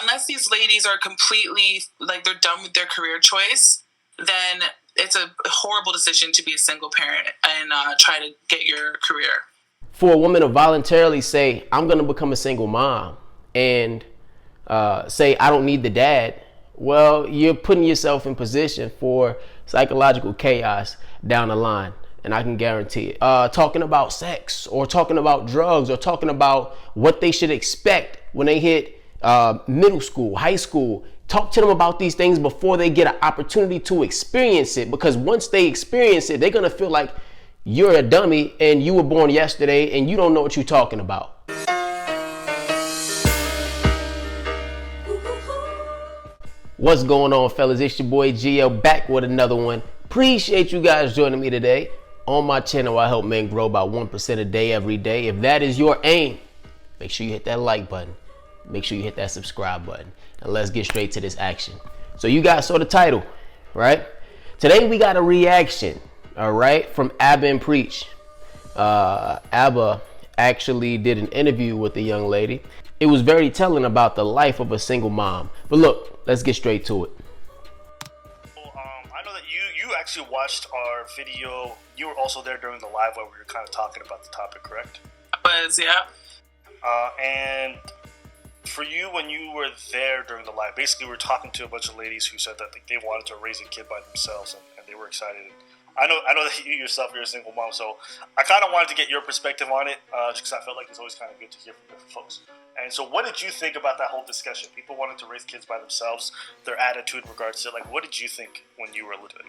unless these ladies are completely, like, they're done with their career choice, then it's a horrible decision to be a single parent and try to get your career. For a woman to voluntarily say, I'm going to become a single mom and say, I don't need the dad, well, you're putting yourself in position for psychological chaos down the line. And I can guarantee it. Talking about sex or talking about drugs or talking about what they should expect when they hit middle school, high school. Talk to them about these things before they get an opportunity to experience it. Because once they experience it, they're going to feel like you're a dummy and you were born yesterday and you don't know what you're talking about. What's going on, fellas? It's your boy GL back with another one. Appreciate you guys joining me today. On my channel, I help men grow by 1% a day every day. If that is your aim, make sure you hit that like button. Make sure you hit that subscribe button. And let's get straight to this action. So you guys saw the title, right? Today we got a reaction, all right, from Abba and Preach. Abba actually did an interview with the young lady. It was very telling about the life of a single mom. But look, let's get straight to it. I know that you actually watched our video. You were also there during the live where we were kind of talking about the topic, correct? I was, yeah. And for you, when you were there during the live, basically we were talking to a bunch of ladies who said that they wanted to raise a kid by themselves and they were excited. I know that you yourself, you're a single mom, so I kind of wanted to get your perspective on it, just because I felt like it's always kind of good to hear from different folks. And so what did you think about that whole discussion? People wanting to raise kids by themselves, their attitude in regards to it. Like, what did you think when you were little?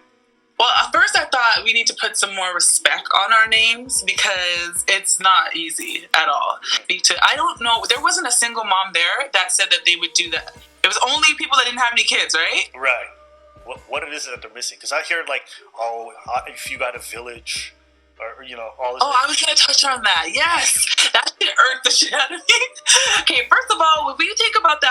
Well, at first I thought we need to put some more respect on our names because it's not easy at all. I don't know. There wasn't a single mom there that said that they would do that. It was only people that didn't have any kids, right? Right. What it is that they're missing? Because I hear like, oh, if you got a village, or all this. Oh, I was gonna touch on that. Yes, that shit irked the shit out of me. Okay, first of all, when we think about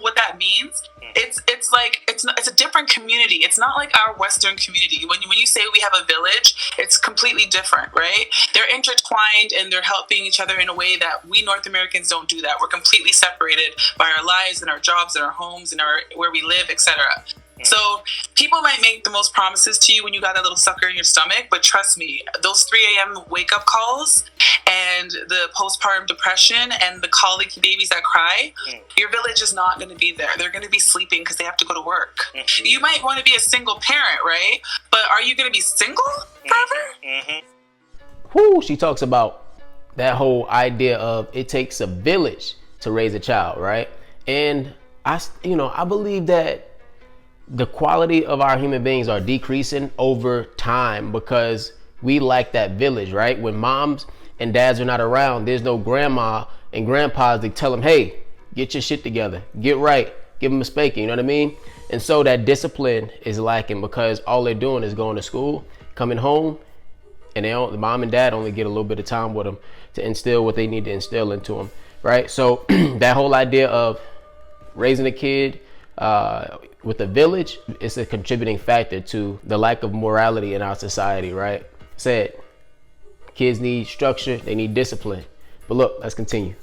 what that means, it's like it's a different community. It's not like our Western community. When you say we have a village, it's completely different, right? They're intertwined and they're helping each other in a way that we North Americans don't do that. We're completely separated by our lives and our jobs and our homes and where we live, etc. So people might make the most promises to you when you got that little sucker in your stomach, but trust me, those 3 a.m. wake-up calls and the postpartum depression and the colicky babies that cry, your village is not going to be there. They're going to be sleeping because they have to go to work. You might want to be a single parent, right? But are you going to be single forever? Whoo, she talks about that whole idea of it takes a village to raise a child, right? And I believe that the quality of our human beings are decreasing over time because we lack that village, right? When moms and dads are not around, there's no grandma and grandpas to tell them, hey, get your shit together, get right, give them a spanking, you know what I mean? And so that discipline is lacking because all they're doing is going to school, coming home, and the mom and dad only get a little bit of time with them to instill what they need to instill into them, right? So that whole idea of raising a kid with a village, it's a contributing factor to the lack of morality in our society, right? Said, kids need structure, they need discipline. But look, let's continue.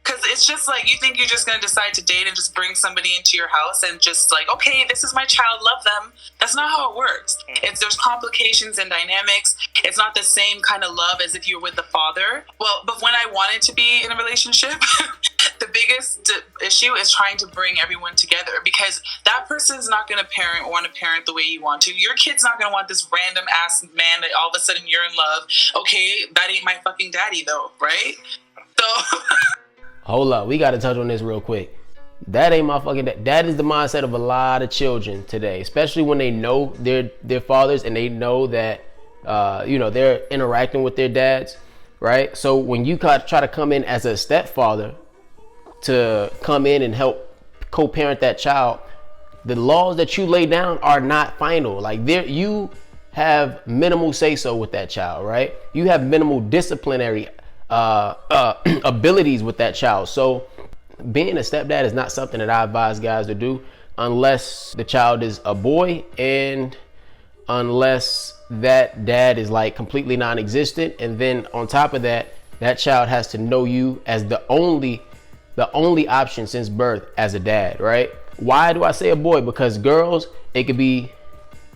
Because it's just like, you think you're just going to decide to date and just bring somebody into your house and just like, okay, this is my child, love them. That's not how it works. There's complications and dynamics. It's not the same kind of love as if you were with the father. Well, but when I wanted to be in a relationship, the biggest issue is trying to bring everyone together because that person's not going to want to parent the way you want to. Your kid's not going to want this random ass man that all of a sudden you're in love. Okay, that ain't my fucking daddy though, right? So... Hold up, we got to touch on this real quick. That ain't my fucking dad. That is the mindset of a lot of children today, especially when they know their fathers and they know that they're interacting with their dads, right? So when you try to come in as a stepfather to come in and help co-parent that child, the laws that you lay down are not final. Like you have minimal say-so with that child, right? You have minimal disciplinary abilities with that child. So being a stepdad is not something that I advise guys to do unless the child is a boy and unless that dad is like completely non-existent. And then on top of that, that child has to know you as the only the only option since birth as a dad, right? Why do I say a boy? Because girls, it could be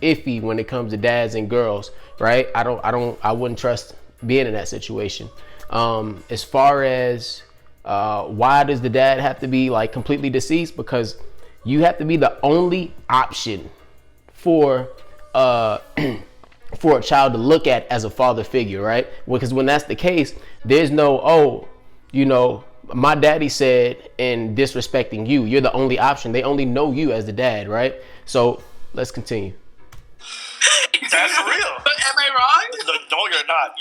iffy when it comes to dads and girls, right? I wouldn't trust being in that situation. As far as why does the dad have to be like completely deceased? Because you have to be the only option for for a child to look at as a father figure, right? Because when that's the case, there's no, oh, you know, my daddy said, and disrespecting you, you're the only option. They only know you as the dad, right? So let's continue. That's real. But am I wrong? No, you're not.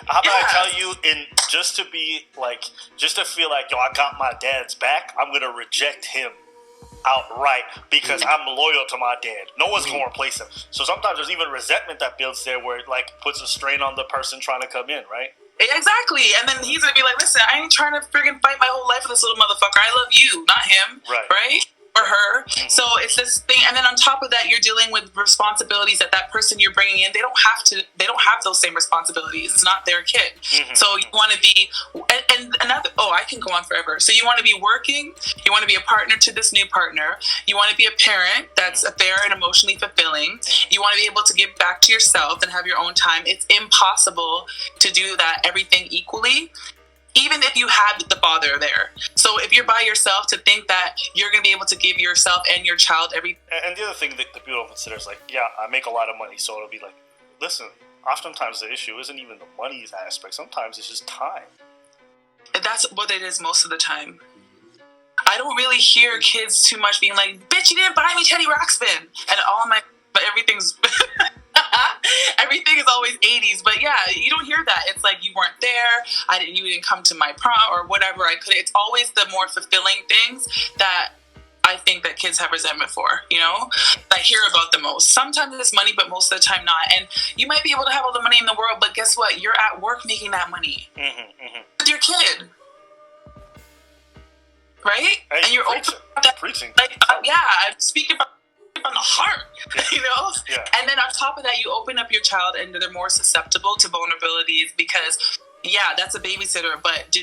How about I tell you, just to feel like, yo, I got my dad's back, I'm going to reject him outright because I'm loyal to my dad. No one's going to replace him. So sometimes there's even resentment that builds there where it like puts a strain on the person trying to come in, right? Exactly. And then he's going to be like, listen, I ain't trying to friggin' fight my whole life with this little motherfucker. I love you, not him. Right? Or her. So it's this thing, and then on top of that, you're dealing with responsibilities that person you're bringing in, they don't have those same responsibilities. It's not their kid. So you want to be, and another, I can go on forever. So you want to be working, you want to be a partner to this new partner, you want to be a parent that's fair and emotionally fulfilling, you want to be able to give back to yourself and have your own time. It's impossible to do that everything equally, even if you had the father there. So if you're by yourself, to think that you're going to be able to give yourself and your child everything. And the other thing that people don't consider is like, yeah, I make a lot of money, so it'll be like, listen, oftentimes the issue isn't even the money aspect. Sometimes it's just time. That's what it is most of the time. I don't really hear kids too much being like, bitch, you didn't buy me Teddy Ruxpin. And all my, but everything's... Everything is always 80s, but yeah, you don't hear that. It's like, you weren't there, you didn't come to my prom or whatever. It's always the more fulfilling things that I think that kids have resentment for, you know? I hear about the most. Sometimes it's money, but most of the time not. And you might be able to have all the money in the world, but guess what? You're at work making that money with your kid. Right? Hey, and you're open that, preaching. I'm speaking from the heart, you know? Yeah. And then on top of that, you open up your child and they're more susceptible to vulnerabilities because, that's a babysitter, but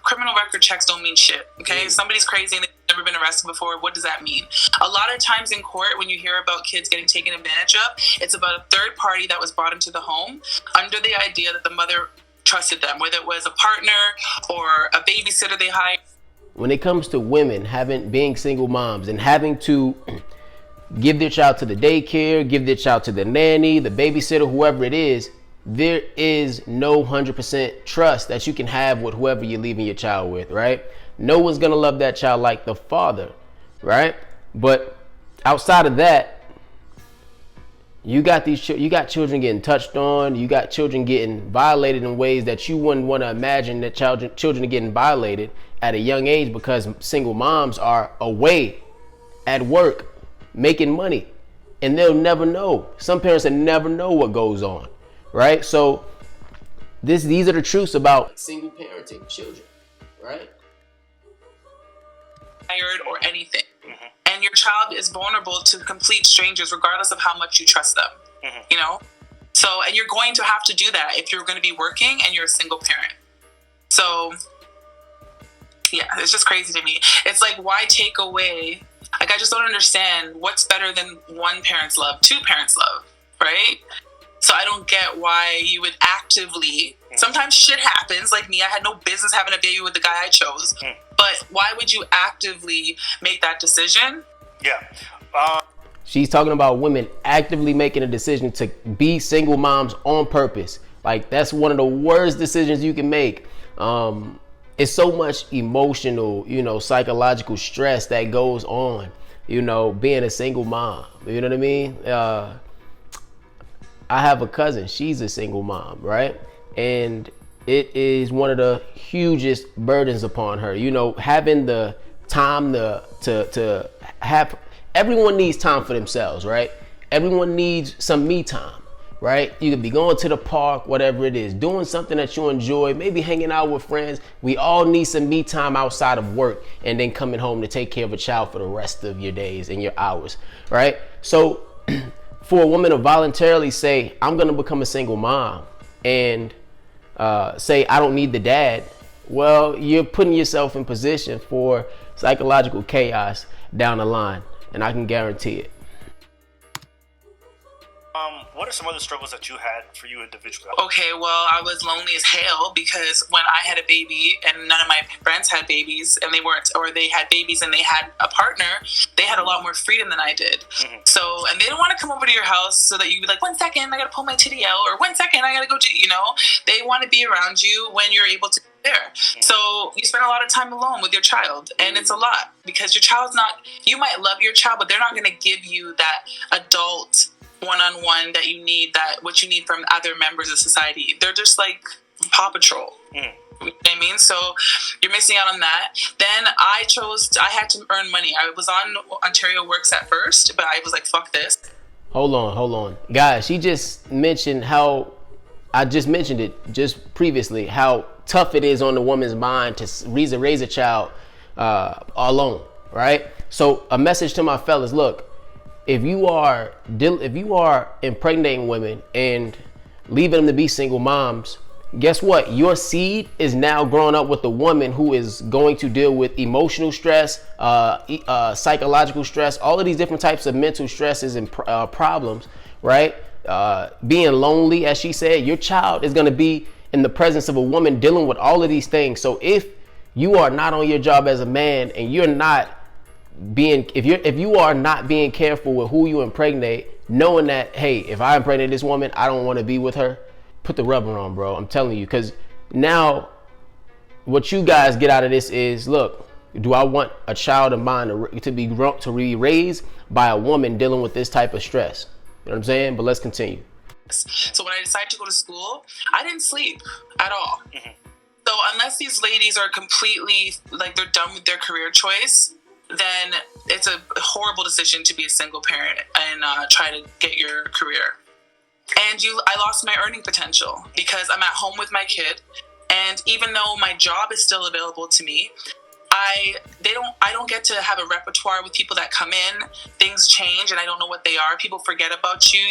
criminal record checks don't mean shit, okay? If somebody's crazy and they've never been arrested before, what does that mean? A lot of times in court, when you hear about kids getting taken advantage of, it's about a third party that was brought into the home under the idea that the mother trusted them, whether it was a partner or a babysitter they hired. When it comes to women being single moms and having to give their child to the daycare, give their child to the nanny, the babysitter, whoever it is, there is no 100% trust that you can have with whoever you're leaving your child with, right? No one's gonna love that child like the father, right? But outside of that, you got children getting touched on, you got children getting violated in ways that you wouldn't want to imagine that children are getting violated at a young age because single moms are away at work making money and they'll never know. Some parents will never know what goes on, right? So these are the truths about single parenting children, right? Or anything. And your child is vulnerable to complete strangers regardless of how much you trust them, you know? So, and you're going to have to do that if you're going to be working and you're a single parent. So, yeah, it's just crazy to me. It's like, why take away, like, I just don't understand what's better than one parent's love, two parents' love, right? So I don't get why you would actively, sometimes shit happens, like me, I had no business having a baby with the guy I chose, but why would you actively make that decision? Yeah. She's talking about women actively making a decision to be single moms on purpose. Like, that's one of the worst decisions you can make. It's so much emotional, psychological stress that goes on, being a single mom. You know what I mean? I have a cousin. She's a single mom, right? And it is one of the hugest burdens upon her. Having the time to have. Everyone needs time for themselves, right? Everyone needs some me time, right? You could be going to the park, whatever it is, doing something that you enjoy, maybe hanging out with friends. We all need some me time outside of work and then coming home to take care of a child for the rest of your days and your hours, right? So for a woman to voluntarily say, I'm going to become a single mom and say, I don't need the dad, well, you're putting yourself in position for psychological chaos down the line, and I can guarantee it. What are some other struggles that you had for you individually? Okay, well, I was lonely as hell because when I had a baby and none of my friends had babies and they weren't, or they had babies and they had a partner, they had a lot more freedom than I did. So, and they don't want to come over to your house so that you be like, 1 second, I got to pull my titty out, or 1 second, I got to go do, they want to be around you when you're able to be there. So you spend a lot of time alone with your child, and it's a lot because your child's not, you might love your child, but they're not going to give you that adult one-on-one that you need, that what you need from other members of society. They're just like Paw Patrol. You know what I mean? So you're missing out on that. Then I had to earn money. I was on Ontario Works at first, but I was like, fuck this. Hold on. Guys, she just mentioned how, I just mentioned it just previously, how tough it is on the woman's mind to raise a child alone, right? So a message to my fellas, look, if you are impregnating women and leaving them to be single moms, guess what? Your seed is now growing up with a woman who is going to deal with emotional stress, psychological stress, all of these different types of mental stresses and problems, right? Being lonely, as she said, your child is going to be in the presence of a woman dealing with all of these things. So if you are not on your job as a man and you're not if you are not being careful with who you impregnate, knowing that, hey, if I impregnate this woman, I don't want to be with her, put the rubber on, bro. I'm telling you, because now what you guys get out of this is, look, do I want a child of mine to be raised by a woman dealing with this type of stress? You know what I'm saying? But let's continue. So when I decided to go to school, I didn't sleep at all. So unless these ladies are completely, like, they're done with their career choice, then it's a horrible decision to be a single parent and try to get your career. And I lost my earning potential because I'm at home with my kid, and even though my job is still available to me, I don't get to have a repertoire with people that come in. Things change, and I don't know what they are. People forget about you.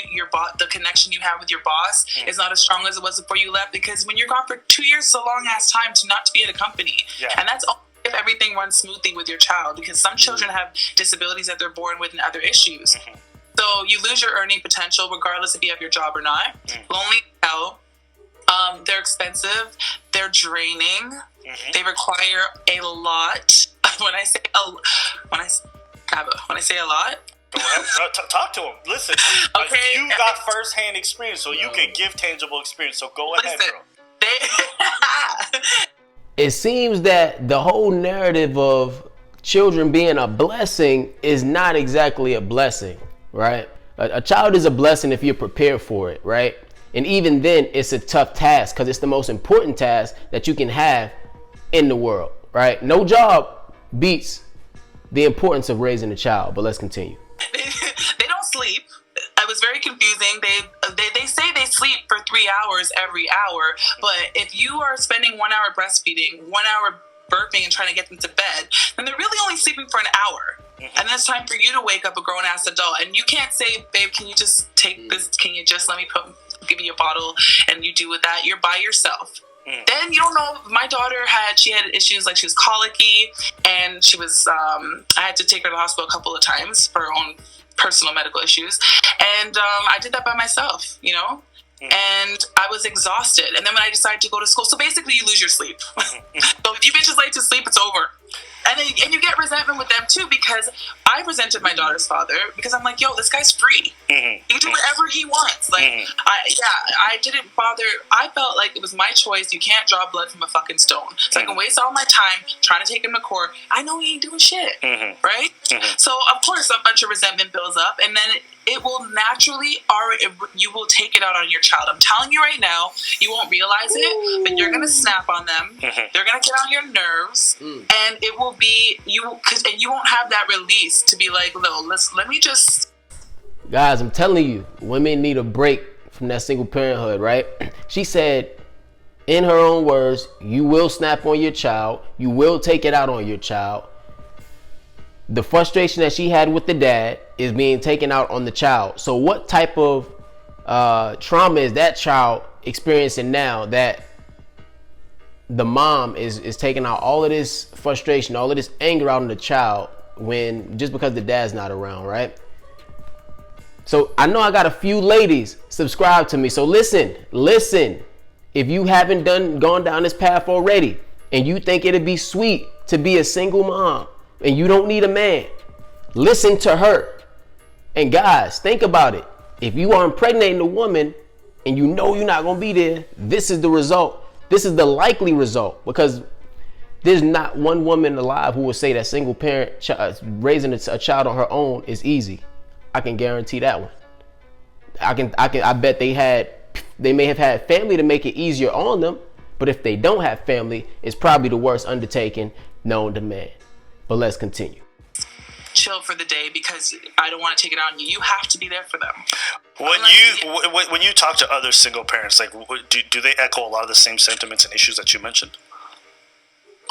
The connection you have with your boss is not as strong as it was before you left, because when you're gone for 2 years, it's a long ass time to not to be at a company, and that's all. If everything runs smoothly with your child, because some children have disabilities that they're born with and other issues. So you lose your earning potential regardless if you have your job or not. Lonely as hell. They're expensive. They're draining. They require a lot. When I say a lot. Talk to him. Listen. Okay. You got first-hand experience, so you can give tangible experience. So go ahead, bro. It seems that the whole narrative of children being a blessing is not exactly a blessing, right? A child is a blessing if you're prepared for it, right? And even then, it's a tough task because it's the most important task that you can have in the world, right? No job beats the importance of raising a child, but let's continue. They don't sleep. It was very confusing. They say they sleep for 3 hours every hour, but if you are spending 1 hour breastfeeding, 1 hour burping and trying to get them to bed, then they're really only sleeping for an hour. And then it's time for you to wake up a grown-ass adult. And you can't say, babe, can you just take this? Can you just let me give you a bottle and you do with that? You're by yourself. Then you don't know. My daughter had issues, like she was colicky, and she was, I had to take her to the hospital a couple of times for her own personal medical issues. And I did that by myself, and I was exhausted. And then when I decided to go to school, so basically you lose your sleep. So if you bitches like to sleep, it's over. And you get resentment with them too, because I resented my daughter's father because I'm like, yo, this guy's free. He can do whatever he wants. Like, I didn't bother. I felt like it was my choice. You can't draw blood from a fucking stone. So I can waste all my time trying to take him to court. I know he ain't doing shit, right? So of course a bunch of resentment builds up, and then it will naturally, you will take it out on your child. I'm telling you right now, you won't realize it, but you're gonna snap on them. They're gonna get on your nerves, and it will be and you won't have that release to be like, no, let me just. Guys, I'm telling you, women need a break from that single parenthood, right? She said, in her own words, you will snap on your child. You will take it out on your child. The frustration that she had with the dad is being taken out on the child. So what type of trauma is that child experiencing now that the mom is taking out all of this frustration, all of this anger out on the child when just because the dad's not around, right? So I know I got a few ladies subscribe to me. So listen. If you haven't gone down this path already, and you think it'd be sweet to be a single mom, and you don't need a man, listen to her. And guys, think about it. If you are impregnating a woman and you know you're not going to be there, this is the result. This is the likely result, because there's not one woman alive who will say that single parent raising a child on her own is easy. I can guarantee that one. I bet they may have had family to make it easier on them, but if they don't have family, it's probably the worst undertaking known to man. But let's continue. Chill for the day because I don't want to take it on you. You have to be there for them. When you talk to other single parents, like, do they echo a lot of the same sentiments and issues that you mentioned?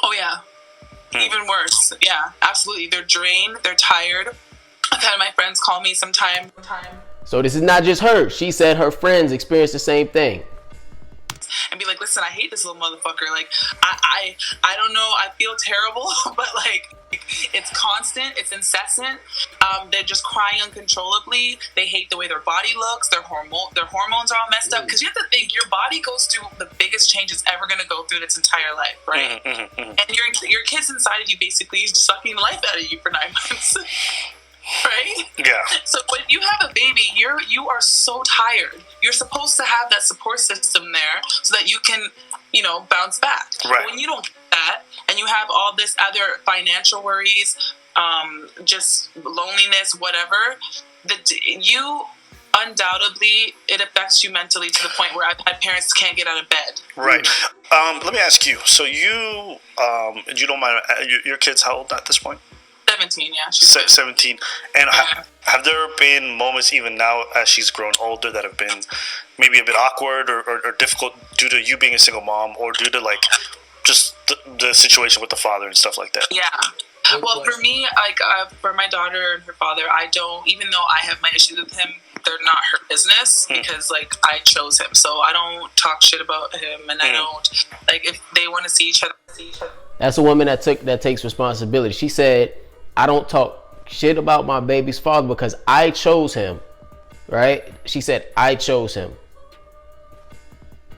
Oh yeah, even worse. Yeah, absolutely. They're drained. They're tired. I've had my friends call me sometime. So this is not just her. She said her friends experienced the same thing. And be like, listen, I hate this little motherfucker. Like, I don't know. I feel terrible, but like, it's constant. It's incessant. They're just crying uncontrollably. They hate the way their body looks. Their hormones are all messed up. Because you have to think, your body goes through the biggest change it's ever going to go through in its entire life, right? And your kid's inside of you basically sucking the life out of you for 9 months. Right? Yeah. So when you have a baby, you are so tired. You're supposed to have that support system there so that you can, bounce back. Right. But when you don't get that, and you have all this other financial worries, just loneliness, whatever, you undoubtedly, it affects you mentally to the point where I've had parents can't get out of bed. Right. Let me ask you. So you don't mind, your kid's how old at this point? 17, yeah. 17. And have there been moments, even now as she's grown older, that have been maybe a bit awkward or difficult due to you being a single mom, or due to like just the situation with the father and stuff like that? Yeah. Well, for me, like for my daughter and her father, I don't, even though I have my issues with him, they're not her business because like I chose him. So I don't talk shit about him, and I don't, like, if they want to see each other. That's a woman that takes responsibility. She said, I don't talk shit about my baby's father because I chose him, right? She said, I chose him,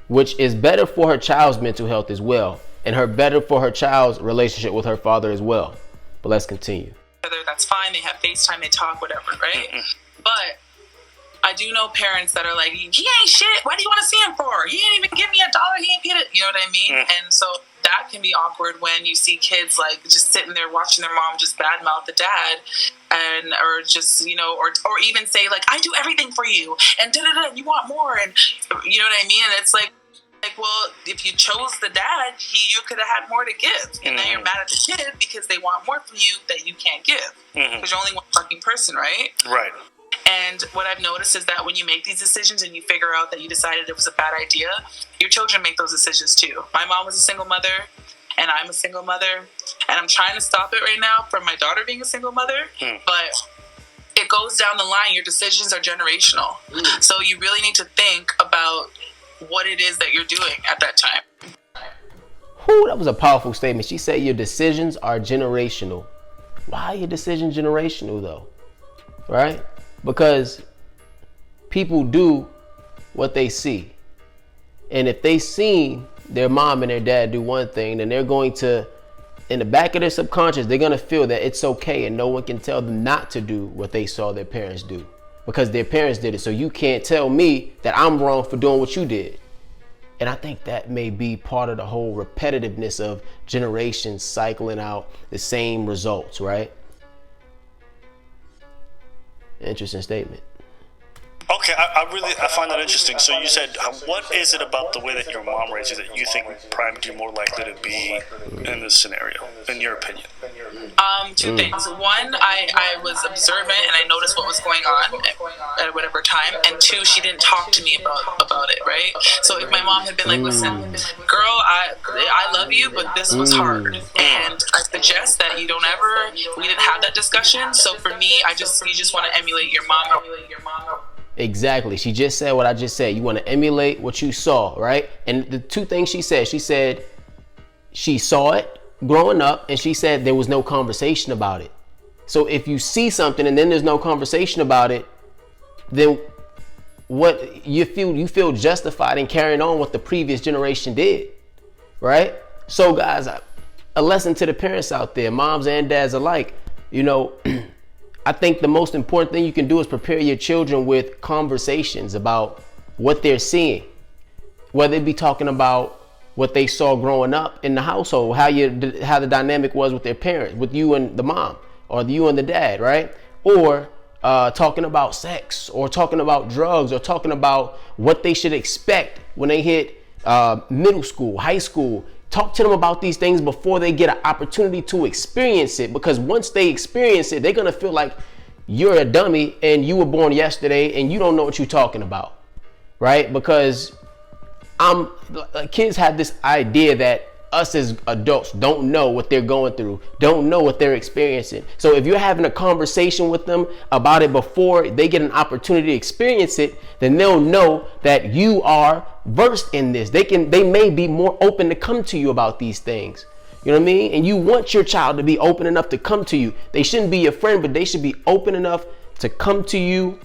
which is better for her child's mental health as well, and better for her child's relationship with her father as well. But let's continue. That's fine. They have FaceTime, they talk, whatever, right? But I do know parents that are like, he ain't shit. What do you want to see him for? He ain't even give me $1. He ain't paid it. You know what I mean? And so that can be awkward when you see kids like just sitting there watching their mom just badmouth the dad, or just, or even say like, I do everything for you, and you want more, and you know what I mean? And it's like, well, if you chose the dad, you could have had more to give, and then you're mad at the kid because they want more from you that you can't give, because you're only one fucking person, right? Right. And what I've noticed is that when you make these decisions and you figure out that you decided it was a bad idea, your children make those decisions too. My mom was a single mother, and I'm a single mother, and I'm trying to stop it right now from my daughter being a single mother, but it goes down the line. Your decisions are generational. So you really need to think about what it is that you're doing at that time. Whew, that was a powerful statement. She said your decisions are generational. Why are your decisions generational though? Right? Because people do what they see. And if they seen their mom and their dad do one thing, then they're going to, in the back of their subconscious, they're going to feel that it's okay and no one can tell them not to do what they saw their parents do. Because their parents did it. So you can't tell me that I'm wrong for doing what you did. And I think that may be part of the whole repetitiveness of generations cycling out the same results, right? Interesting statement. Okay, I find that interesting. So you said, what is it about the way that your mom raised you that you think primed you more likely to be in this scenario, in your opinion? Two things. One, I was observant and I noticed what was going on at whatever time. And two, she didn't talk to me about it, right? So if my mom had been like, listen, girl, I love you, but this was hard. And I suggest that we didn't have that discussion. So for me, you just want to emulate your mom. Exactly. She just said what I just said. You want to emulate what you saw, right? And the two things she said, she saw it growing up, and she said there was no conversation about it. So if you see something and then there's no conversation about it, then what you feel justified in carrying on what the previous generation did, right? So guys, a lesson to the parents out there, moms and dads alike, you know, I think the most important thing you can do is prepare your children with conversations about what they're seeing, whether it be talking about what they saw growing up in the household, how the dynamic was with their parents, with you and the mom, or you and the dad, right? Or talking about sex, or talking about drugs, or talking about what they should expect when they hit middle school, high school. Talk to them about these things before they get an opportunity to experience it, because once they experience it, they're gonna feel like you're a dummy and you were born yesterday and you don't know what you're talking about, right? Because kids have this idea that us as adults don't know what they're going through, don't know what they're experiencing. So if you're having a conversation with them about it before they get an opportunity to experience it, then they'll know that you are versed in this. They may be more open to come to you about these things. You know what I mean? And you want your child to be open enough to come to you. They shouldn't be your friend, but they should be open enough to come to you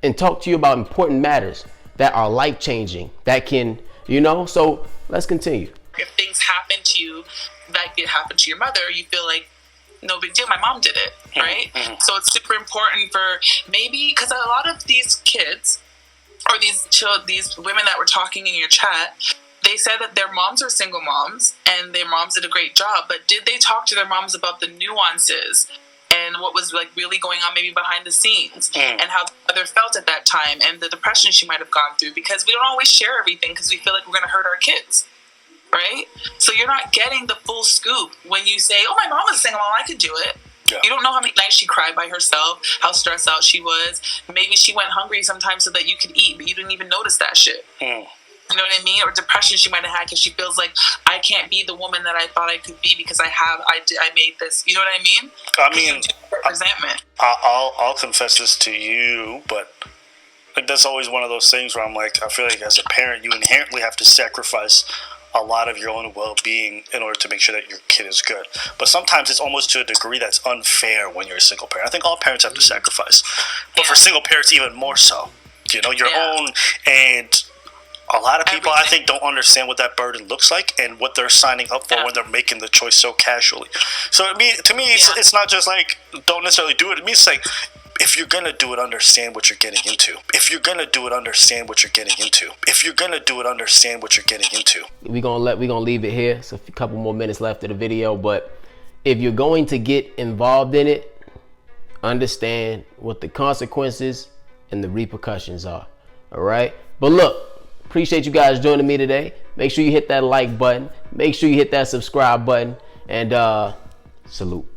and talk to you about important matters that are life-changing, that can, you know. So let's continue. If things happen to you that could happen to your mother, you feel like no big deal, my mom did it, right? So it's super important for maybe, because a lot of these kids or these women that were talking in your chat, they said that their moms are single moms and their moms did a great job, but did they talk to their moms about the nuances and what was like really going on maybe behind the scenes, and how the mother felt at that time, and the depression she might have gone through? Because we don't always share everything because we feel like we're going to hurt our kids, right? So you're not getting the full scoop when you say, oh, my mom was a single mom, I could do it. Yeah. You don't know how many nights she cried by herself, how stressed out she was. Maybe she went hungry sometimes so that you could eat, but you didn't even notice that shit. You know what I mean? Or depression she might have had because she feels like, I can't be the woman that I thought I could be because I made this. You know what I mean? I mean, resentment. I'll confess this to you, but like that's always one of those things where I'm like, I feel like as a parent, you inherently have to sacrifice a lot of your own well-being in order to make sure that your kid is good. But sometimes it's almost to a degree that's unfair when you're a single parent. I think all parents have to sacrifice, but for single parents even more so. You know, your own, and a lot of people, I think, don't understand what that burden looks like and what they're signing up for when they're making the choice so casually. So to me, it's not just like, don't necessarily do it. It means like, if you're gonna do it, understand what you're getting into. If you're gonna do it, understand what you're getting into. If you're gonna do it, understand what you're getting into. We're gonna leave it here. So a couple more minutes left of the video, but if you're going to get involved in it, understand what the consequences and the repercussions are. All right. But look, appreciate you guys joining me today. Make sure you hit that like button. Make sure you hit that subscribe button, and salute.